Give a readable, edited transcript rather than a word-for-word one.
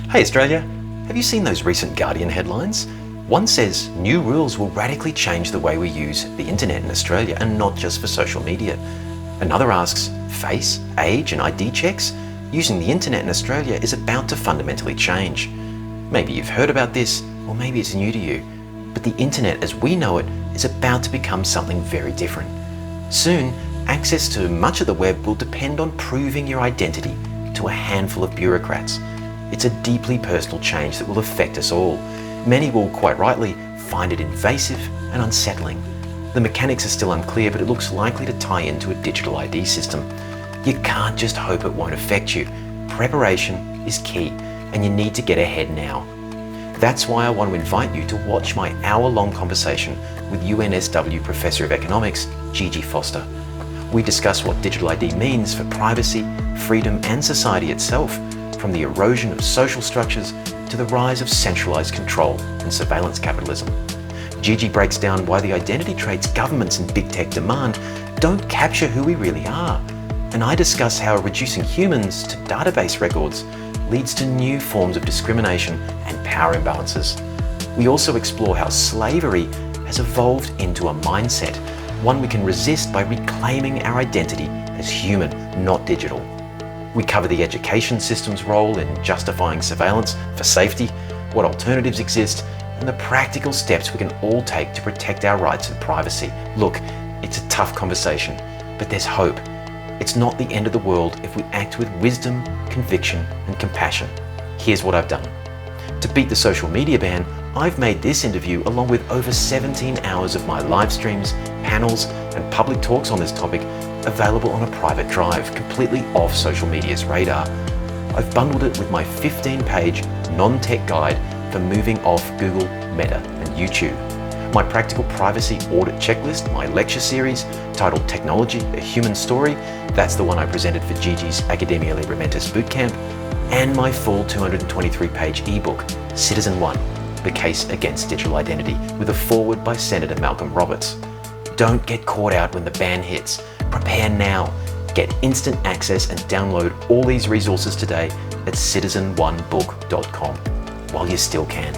Hey Australia, have you seen those recent Guardian headlines? One says new rules will radically change the way we use the internet in Australia, and not just for social media. Another asks, face, age and ID checks using the internet in Australia is about to fundamentally change. Maybe you've heard about this, or maybe it's new to you, but the internet as we know it is about to become something very different. Soon, access to much of the web will depend on proving your identity to a handful of bureaucrats. It's a deeply personal change that will affect us all. Many will, quite rightly, find it invasive and unsettling. The mechanics are still unclear, but it looks likely to tie into a digital ID system. You can't just hope it won't affect you. Preparation is key, and you need to get ahead now. That's why I want to invite you to watch my hour-long conversation with UNSW Professor of Economics, Gigi Foster. We discuss what digital ID means for privacy, freedom and society itself, from the erosion of social structures to the rise of centralised control and surveillance capitalism. Gigi breaks down why the identity traits governments and big tech demand don't capture who we really are. And I discuss how reducing humans to database records leads to new forms of discrimination and power imbalances. We also explore how slavery has evolved into a mindset, one we can resist by reclaiming our identity as human, not digital. We cover the education system's role in justifying surveillance for safety, what alternatives exist, and the practical steps we can all take to protect our rights and privacy. Look, it's a tough conversation, but there's hope. It's not the end of the world if we act with wisdom, conviction, and compassion. Here's what I've done. To beat the social media ban, I've made this interview, along with over 17 hours of my live streams, panels, and public talks on this topic, available on a private drive, completely off social media's radar. I've bundled it with my 15-page non-tech guide for moving off Google, Meta, and YouTube, my practical privacy audit checklist, my lecture series titled Technology, A Human Story, that's the one I presented for Gigi's Academia Libre Mentis Bootcamp, and my full 223-page ebook, Citizen One, The Case Against Digital Identity, with a foreword by Senator Malcolm Roberts. Don't get caught out when the ban hits. Prepare now. Get instant access and download all these resources today at citizenonebook.com while you still can.